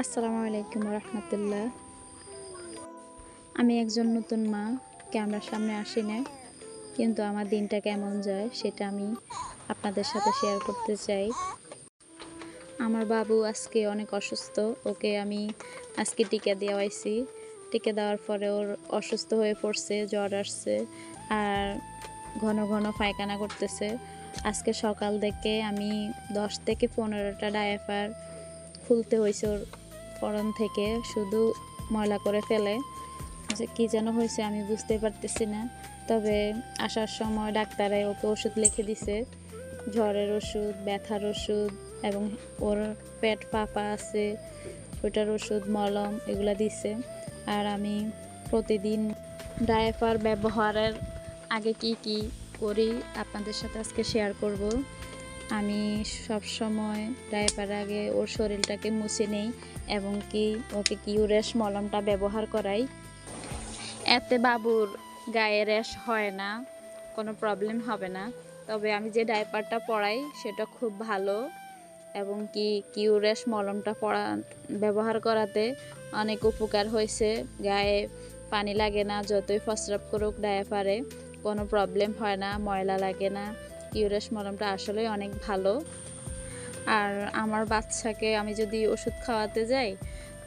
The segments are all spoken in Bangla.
আসসালামু আলাইকুম রহমতুল্লাহ। আমি একজন নতুন মা, ক্যামেরার সামনে আসি না, কিন্তু আমার দিনটা কেমন যায় সেটা আমি আপনাদের সাথে শেয়ার করতে চাই। আমার বাবু আজকে অনেক অসুস্থ, ওকে আমি আজকে টিকা দেওয়াইছি। টিকা দেওয়ার পরে ওর অসুস্থ হয়ে পড়ছে, জ্বর আসছে আর ঘন ঘন পায়খানা করতেছে। আজকে সকাল থেকে আমি 10 থেকে 15টা ডায়াপার খুলতে হয়েছে ওর পরন থেকে, শুধু ময়লা করে ফেলে। কী যেন হয়েছে আমি বুঝতে পারতেছি না। তবে আসার সময় ডাক্তারে ওকে ওষুধ লিখে দিছে, জ্বরের ওষুধ, ব্যথার ওষুধ এবং ওর পেট ফাঁপা আছে ওটার ওষুধ, মলম এগুলো দিছে। আর আমি প্রতিদিন ডায়াপার ব্যবহারের আগে কি কি করি আপনাদের সাথে আজকে শেয়ার করব। আমি সব সময় ডায়াপার আগে ওর শরীরটাকে মুছে নেই এবং কি ওকে কিউরেশ মলমটা ব্যবহার করাই। এতে বাবুর গায়ে র্যাশ হয় না, কোনো প্রবলেম হবে না। তবে আমি যে ডায়াপারটা পরাই সেটা খুব ভালো এবং কি কিউরেশ মলমটা ব্যবহার করাতে অনেক উপকার হয়েছে। গায়ে পানি লাগে না, যতই প্রস্রাব করুক ডায়াপারে কোনো প্রবলেম হয় না, ময়লা লাগে না। কিউরেশ মলমটা আসলে অনেক ভালো। আর আমার বাচ্চাকে আমি যদি ওষুধ খাওয়াতে যাই,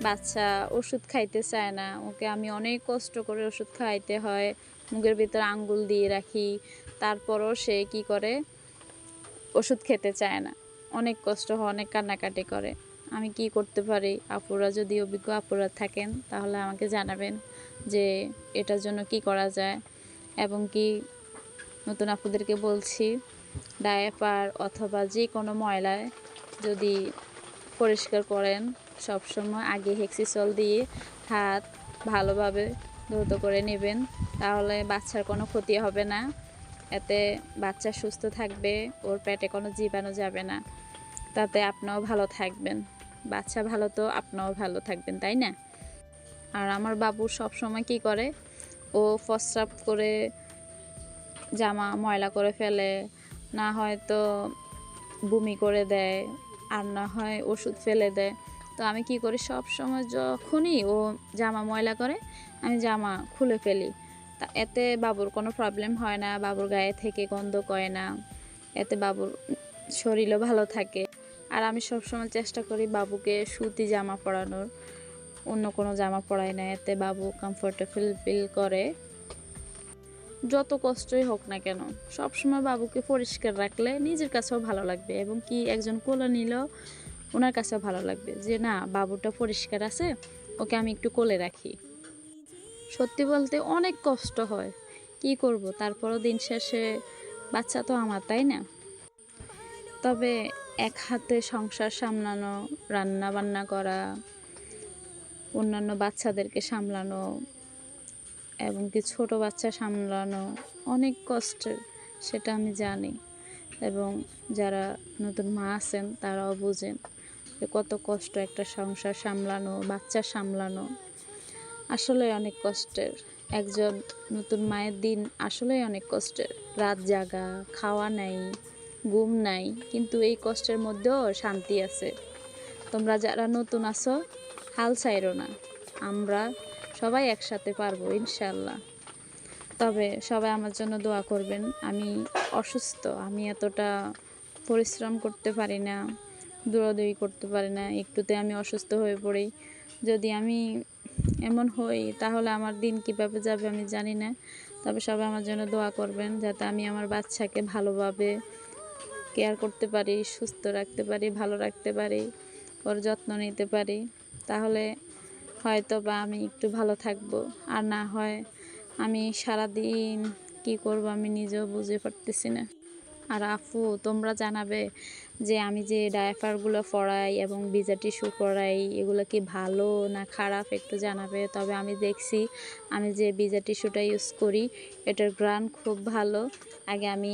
বাচ্চা ওষুধ খাইতে চায় না, ওকে আমি অনেক কষ্ট করে ওষুধ খাওয়াইতে হয়, মুখের ভিতরে আঙ্গুল দিয়ে রাখি, তারপরও সে কি করে ওষুধ খেতে চায় না, অনেক কষ্ট হয়, অনেক কান্নাকাটি করে। আমি কি করতে পারি? আপুরা যদি অভিজ্ঞ আপুরা থাকেন তাহলে আমাকে জানাবেন যে এটার জন্য কি করা যায়। এবং কি নতুন আপুদেরকে বলছি, ডায়াপার অথবা যে কোনো ময়লায় যদি পরিষ্কার করেন সবসময় আগে হেক্সিসল দিয়ে হাত ভালোভাবে ধৌত করে নেবেন, তাহলে বাচ্চার কোনো ক্ষতি হবে না। এতে বাচ্চা সুস্থ থাকবে, ওর পেটে কোনো জীবাণু যাবে না, তাতে আপনিও ভালো থাকবেন। বাচ্চা ভালো তো আপনিও ভালো থাকবেন, তাই না? আর আমার বাবু সব সময় কি করে, ও প্রস্রাব করে জামা ময়লা করে ফেলে, না হয় তো বমি করে দেয়, আর না হয় ওষুধ ফেলে দেয়। তো আমি কি করি, সব সময় যখনই ও জামা ময়লা করে আমি জামা খুলে ফেলি। তা এতে বাবুর কোনো প্রবলেম হয় না, বাবুর গায়ে থেকে গন্ধ করে না, এতে বাবুর শরীরও ভালো থাকে। আর আমি সবসময় চেষ্টা করি বাবুকে সুতি জামা পরানোর, অন্য কোনো জামা পরাই না, এতে বাবু কমফোর্টেবল ফিল করে। যত কষ্টই হোক না কেন সবসময় বাবুকে পরিষ্কার রাখলে নিজের কাছেও ভালো লাগবে এবং কি একজন কোলে নিলেও ওনার কাছেও ভালো লাগবে যে না, বাবুটা পরিষ্কার আছে, ওকে আমি একটু কোলে রাখি। সত্যি বলতে অনেক কষ্ট হয়, কি করব, তারপরও দিন শেষে বাচ্চা তো আমার, তাই না? তবে এক হাতে সংসার সামলানো, রান্না বান্না করা, অন্যান্য বাচ্চাদেরকে সামলানো এবং কি ছোট বাচ্চা সামলানো অনেক কষ্টের, সেটা আমি জানি। এবং যারা নতুন মা আছেন তারাও বুঝেন যে কত কষ্ট একটা সংসার সামলানো, বাচ্চা সামলানো, আসলে অনেক কষ্টের। একজন নতুন মায়ের দিন আসলেই অনেক কষ্টের, রাত জাগা, খাওয়া নাই, ঘুম নাই, কিন্তু এই কষ্টের মধ্যেও শান্তি আছে। তোমরা যারা নতুন আছো হাল ছাইরো না, আমরা সবাই একসাথে পারবো ইনশাল্লাহ। তবে সবাই আমার জন্য দোয়া করবেন। আমি অসুস্থ, আমি এতটা পরিশ্রম করতে পারি না, দৌড়াদৌড়ি করতে পারি না, একটুতে আমি অসুস্থ হয়ে পড়ি। যদি আমি এমন হই তাহলে আমার দিন কিভাবে যাবে আমি জানি না। তবে সবাই আমার জন্য দোয়া করবেন যাতে আমি আমার বাচ্চাকে ভালোভাবে কেয়ার করতে পারি, সুস্থ রাখতে পারি, ভালো রাখতে পারি, ওর যত্ন নিতে পারি। তাহলে হয়তো বা আমি একটু ভালো থাকবো, আর না হয় আমি সারাদিন কি করব আমি নিজেও বুঝে পারতেছি না। আর আপু তোমরা জানাবে যে আমি যে ডায়াপারগুলো পরাই এবং ভিজা টিস্যু পরাই এগুলো কি ভালো না খারাপ, একটু জানাবে। তবে আমি দেখছি আমি যে ভিজা টিস্যুটা ইউজ করি এটার গ্রান খুব ভালো। আগে আমি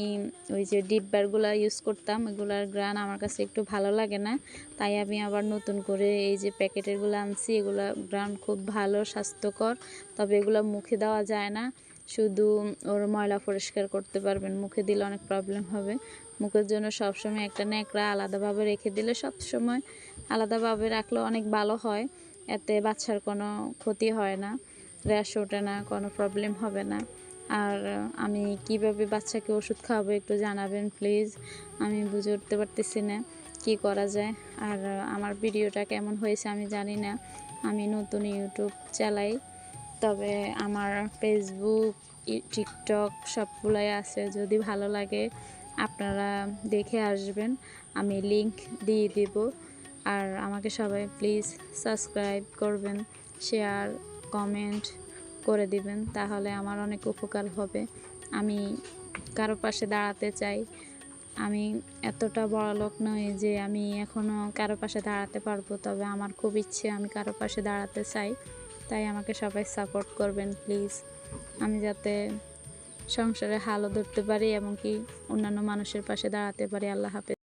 ওই যে ডিব্বারগুলো ইউজ করতাম, এগুলার গ্রান আমার কাছে একটু ভালো লাগে না, তাই আমি আবার নতুন করে এই যে প্যাকেটেরগুলো আনছি, এগুলো গ্রান খুব ভালো, স্বাস্থ্যকর। তবে এগুলো মুখে দেওয়া যায় না, শুধু ওর ময়লা পরিষ্কার করতে পারবেন, মুখে দিলে অনেক প্রবলেম হবে। মুখের জন্য সবসময় একটা ন্যাকড়া আলাদাভাবে রেখে দিলে সবসময় আলাদাভাবে রাখলে অনেক ভালো হয়, এতে বাচ্চার কোনো ক্ষতি হয় না, র্যাশ ওঠে না, কোনো প্রবলেম হবে না। আর আমি কিভাবে বাচ্চাকে ওষুধ খাওয়াবো একটু জানাবেন প্লিজ, আমি বুঝে উঠতে পারতেছি না কি করা যায়। আর আমার ভিডিওটা কেমন হয়েছে আমি জানি না, আমি নতুন ইউটিউব চালাই, তবে আমার ফেসবুক টিকটক সবগুলাই আছে, যদি ভালো লাগে আপনারা দেখে আসবেন, আমি লিংক দিয়ে দেব। আর আমাকে সবাই প্লিজ সাবস্ক্রাইব করবেন, শেয়ার কমেন্ট করে দিবেন, তাহলে আমার অনেক উপকার হবে। আমি কারো পাশে দাঁড়াতে চাই, আমি এতটা বড়লোক নই যে আমি এখনও কারো পাশে দাঁড়াতে পারবো, তবে আমার খুব ইচ্ছে আমি কারো পাশে দাঁড়াতে চাই, তাই আমাকে সবাই সাপোর্ট করবেন প্লিজ, আমি যাতে সংসারে হালও ধরতে পারি এবং কি অন্যান্য মানুষের পাশে দাঁড়াতে পারি। আল্লাহ হাফেজ।